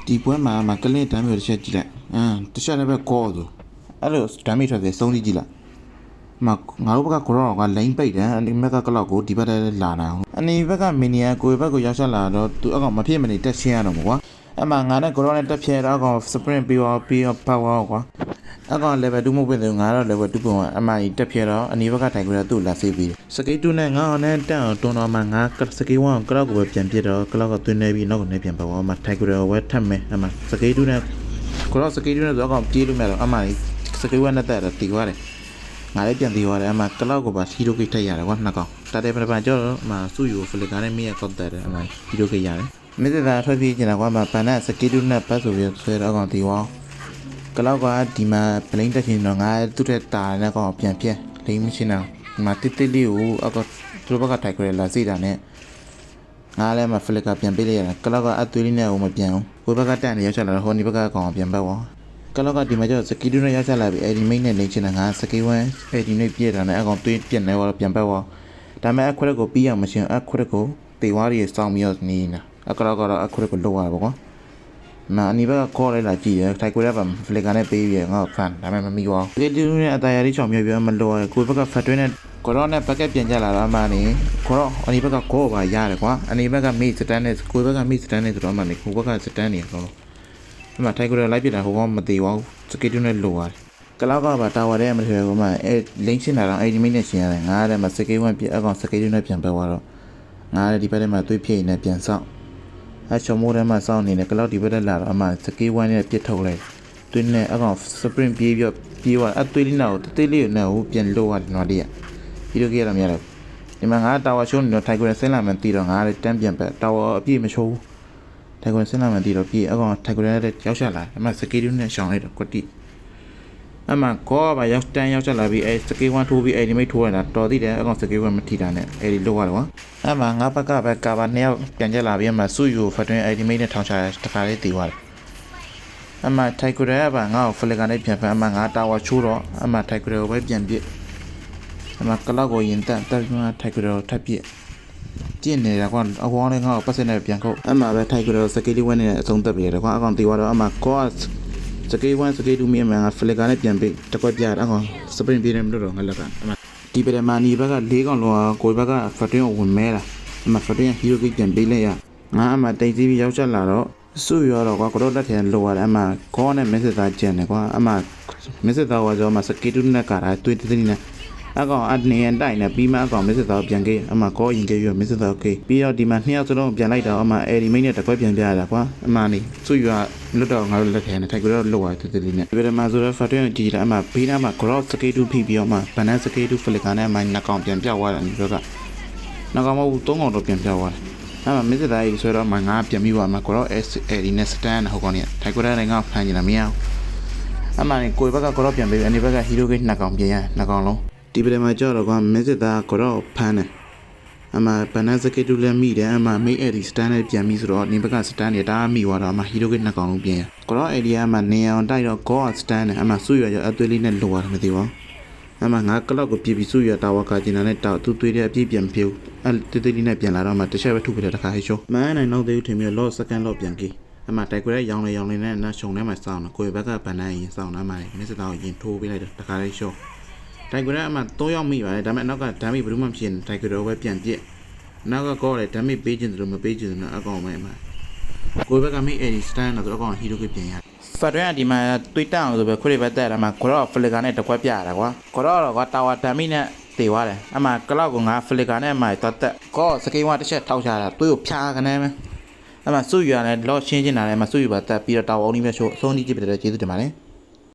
ဒီပွဲမှာကလင်းတမ်းမျိုးတစ်ချက်ကြည့်လိုက်တစ်ချက်လည်းပဲကောသူအဲ့လိုဒမ်းမိထွက်တယ်စုံးကြည့်လိုက်ငါတို့ဘက်ကကိုရောကလိန်ပိတ်တယ်အနိဘက်ကကလောက်ကိုဒီဘက်ထဲလာနာအနိဘက်ကမီနီယာကိုဘက်ကိုရောက်ချက်လာတော့သူအကောင်မဖြစ်မနေတက်ချင်းရတော့မှာကွာအမှငါနဲ့ကိုရောနဲ့တက်ဖြဲတော့ကောင်စပရင်ပြီးတော့ပတ်သွားကွာအကောင် level 2မဟုတ်ဘူးငါတော့ level 2ပုံအမှတက်ဖြဲတော့အနိဘက်ကထိုင်ကြတော့သူ့လာဆေးပြီးစကေး2နဲ့ငါနဲ့တက်အောင်တွန်းတော့မှငါစကေး1ကလောက်ကိုပဲပြန်ပြစ်တော့ကလောက်ကသွင်းနေပြီးနောက်ကနေပြန်ပတ်သွားမှထိုင်ကြတော့ဝဲထက်မယ်အမှစကေး2နဲ့ကိုရောစကေး2နဲ့တော့ကောင်ပြေးလို့မရတော့အမှစကေး1နဲ့တက်တော့တီသွားတယ်ငါလည်းပြန်သေးရတယ်အမှကလောက်ကိုပါဟီရိုကိထက်ရတယ်ကွာနှစ်ကောင်တာတယ်ပကြောတော့အမှစုယူဖလီကာနဲ့မိရကောက်တယ်အမှဟီရိုကိရတယ်မိသက်သာထွက်ပြေးကျင်တာကွာမှပန်နဲ့စကေးတူနဲ့ပတ်ဆိုပြီးဆွဲတော့ကောင်တီဝါကလောက်ကဒီမှာပလိန်တက်ချင်းတော့ငါသူ့ထက်တာနဲ့ကောင်ပြန်ပြက်လိမ့်မရှင်းတော့ဒီမှာတစ်တစ်လေးကိုအကောသူတို့ဘက်ကထိုက်ကြရလာစီတာနဲ့ငါလည်းမှဖလီကာပြန်ပေးလိုက်ရတယ်ကလောက်ကအသွေးလေးနဲ့ဟိုမပြန်ဘူးကိုဘက်ကတက်နေရောက်ချက်လာတော့ဟိုဒီဘက်ကကောင်ပြန်ပတ်သွားကလောက်ကဒီမှာကျတော့စကီတူနဲ့ရောက်ချက်လာပြီအဲ့ဒီမိတ်နဲ့လိမ့်ချင်တာငါစကီဝမ်အဲ့ဒီနေ့ပြည့်တာနဲ့အကောင်သွေးပြက်နေတော့ပြန်ပတ်သွားဒါပေမဲ့အခွက်ကိုပြီးအောင်မရှင်းအခွက်ကိုတေဝါရီစောင်းပြီးတော့နေနေတာအကလောက်ကတော့အခွက်ကိုလောက်ရပါကွာနာအနီဘက်ကခေါ်လိုက်လာကြည့်ရထိုက်ကွဲရပါဖလီကာနဲ့ပေးပြီးငါ့ဖန်ဒါပေမဲ့မမီသွားဘူးဒီလူနဲ့အတရားလေးချောင်မြေပြမလို့ကိုဘက်ကဖတ်တွင်းနဲ့ကိုရောနဲ့ဘက်ကပြန်ကြလာတော့အမှနေကိုရောအနီဘက်ကခေါ်ပါရတယ်ကွာအနီဘက်ကမိစတန်နဲ့ကိုဘက်ကမိစတန်နဲ့ဆိုတော့အမှနေကိုဘက်ကစတန်နေတော့အမှထိုက်ကွဲလိုက်ပြတာဟိုကောင်မသေးပါဘူးစကေတူနဲ့လိုရတယ်ကလောက်ကပါတာဝါတဲ့မထွေကမှအဲလိမ့်ရှင်းလာတော့အဲ့ဒီမိနဲ့ရှင်းရတယ်ငါလည်းမစကေဝမ်ပြအကောင်စကေတူနဲ့ပြန်ပတ်သွားတော့ငါလည်းဒီဘက်ထဲမှာသွေးဖြည့်နေပြန်ဆောက်အချောမိုးထဲမှာစောင်းနေတယ်ကလောက်ဒီဘက်ထဲလာတော့အမှစကေးဝမ်းနဲ့ပြစ်ထုတ်လိုက်တွင်းနဲ့အကောင်စပရင်ပြေးသွားအသွေးလေးနောက်တေးလေးနဲ့ဟိုပြန်လို့ရတယ်နော်ဒီဗီဒီယိုကြည့်ရမှာတော့ဒီမှာငါတာဝါရှိုးနေတော့ထိုင်ကွယ်ဆင်းလာမှန်တီးတော့ငါလည်းတန်းပြန်ပဲတာဝါအပြည့်မချိုးထိုင်ကွယ်ဆင်းလာမှန်တီးတော့ပြေးအကောင်ထိုင်ကွယ်နဲ့ရောက်ချလာအမှစကေးတူးနဲ့ရှောင်းလိုက်တော့ကွတိအမှကောပါရောက်တန်းရောက်ချလာပြီးအဲစကေးဝမ်းထိုးပြီးအဲဒီမိတ်ထိုးရတာတော်သေးတယ်အကောင်စကေးဝမ်းမထီတာနဲ့အဲဒီလို့ရတော့ကွာအမှငါဘက်ကပဲကာဘာနှစ်ယောက်ပြန်ကြလာပြီးအမှစုယူဖတ်တွင်းအဲဒီမိတ်နဲ့ထောင်ချတခါလေးတည်သွားတယ်အမှထိုက်ကွယ်ရပါငါ့ကိုဖလီကာနဲ့ပြန်ဖမ်းအမှငါတာဝါချိုးတော့အမှထိုက်ကွယ်ကိုပဲပြန်ပြစ်အမှကလောက်ကိုရင်တက်ပြီးမှထိုက်ကွယ်ကိုထပ်ပြစ်ကျင့်နေတာကွာအဝေါင်းလေးငါ့ကိုပတ်စနဲ့ပြန်ခုတ်အမှပဲထိုက်ကွယ်ကိုစကေးလေးဝဲနေတဲ့အဆုံးသက်ပြရတယ်ကွာအကောင်တည်သွားတော့အမှကောစကေး1စကေး2မြင်မှာငါဖလီကာနဲ့ပြန်ပြီးတကွက်ပြအကောင်စပရင်ပြေးနေမလို့တော့ငါလက်ကအမှဒီပရမနီဘက်က၄កောင်လောကိုဘက်ကဖတ်တွင်းကိုဝင်မဲတာအမှဖတ်တွင်းဟီရိုကိပြန်ပေးလိုက်ရငါအမှတိတ်စီးပြီးရောက်ချက်လာတော့စုရတော့ကွာကတော့လက်ထဲလောရတယ်အမှခေါနဲ့မက်ဆေ့သားကျန်တယ်ကွာအမှမက်ဆေ့သားကကြောမှစကေးတူနဲ့ကာတာတွေ့တည်းနေအကောင်အနေနဲ့တိုင်နေပြီးမှအကောင်မက်ဆေ့သားပြန်ခဲ့အမှခေါရင်ခဲ့ရမက်ဆေ့သားကေပြီးတော့ဒီမှာနှစ်ယောက်စလုံးပြန်လိုက်တော့အမှအဲဒီမိတ်နဲ့တကွက်ပြန်ပြရတာကွာအမှနေစုရလွတ်တော့ငါတို့လက်ထဲနဲ့ထိုက်ကြတော့လောရတည်းနေဒီပရမဆိုတော့ဖတ်တွင်းကိုကြည့်တယ်အမှဘေးနားမှာကတော့စကေးတူဖိပြီးတော့မှဗန်နန်စကေးတူဖလီကာနဲ့မှနှစ်ကောင်ပြန်ပြောက်သွားတယ်ဒီဘက်ကနှစ်ကောင်မဟုတ်သုံးကောင်တော့ပြန်ပြောက်သွားတယ်အဲ့မှာမစ်စစ်သားကြီးဆိုတော့မှငါပြန်ပြီးသွားမှာကတော့အဲဒီနဲ့စတန်ဟိုကောင်နေထိုက်ကြတဲ့ငါဖမ်းနေတာမရအောင်အမှကိုဘက်ကကတော့ပြန်ပြီးအနေဘက်ကဟီရိုကိနှစ်ကောင်ပြန်ရနှစ်ကောင်လုံးဒီပရမကြောတော့ကမစ်စစ်သားကတော့ဖမ်းတယ်အမှဗန်နန်စကေးတူလည်းမိတယ်အမှမိတ်အဲဒီစတန်နဲ့ပြန်ပြီးဆိုတော့နေဘက်ကစတန်နေတာမိသွားတော့အမှဟီရိုကိနှစ်ကောင်လုံးပြန်ရကတော့အဲဒီကမှနေအောင်တိုက်တော့ကောစတန်နဲ့အမှစုရရအသွေးလေးနဲ့လိုရတယ်မသိပါဘူးအမှငါကလောက်ကိုပြပြီးစုရတာဝါကာကျင်တာနဲ့တောက်သူသွေးတဲ့အပြည့်ပြန်ပြေဦးအဲတေးသေးလေးနဲ့ပြန်လာတော့မှတစ်ချက်ပဲထုပြတဲ့တခါဟိချိုးမန်းနိုင်တော့သေးဘူးထင်ပြီးလော့စကန်လော့ပြန်ကြီးအမှတိုက်ကြတဲ့ရောင်လေးနဲ့နားရှုံထဲမှာစောင်းတော့ကိုယ်ဘက်ကဗန်နန်ရင်စောင်းနားမှာမစ်စတာကိုရင်ထိုးပေးလိုက်တော့တခါလေးရှော့တိုက်ကြတဲ့အမှ၃ယောက်မိပါတယ်ဒါပေမဲ့နောက်ကဓာတ်မိဘယ်သူမှဖြစ်နေတိုက်ကြတော့ပဲပြန်ပြစ်နောက်ကကောလေဓာတ်မိပေးခြင်းတို့မပေးခြင်းတို့အကောင်ပဲအမှကိုယ်ဘက်ကမိအဲဒီစတန်တော့အကောင်ဟီရိုကိပြန်ရဖတ်ရဒီမှာတွေးတောင်းဆိုပဲခွေးပဲတက်တာမှာကိုရောဖလီကာနဲ့တကွက်ပြရတာကွာကိုရောတော့ကတာဝါဓာတ်မိနဲ့တေသွားတယ်အမှကလောက်ကိုငါဖလီကာနဲ့အမှတော့တက်ကောစကေးဝါတစ်ချက်ထောက်ချတာတွေးကိုဖြာကနေမယ်အမှစုယူရတယ်လော့ရှင်းနေတာလည်းမစုယူပါတက်ပြီးတော့တာဝအောင်ကြီးပဲရှို့အဆုံးကြီးကြည့်ပြတဲ့ကျေးဇူးတင်ပါတယ်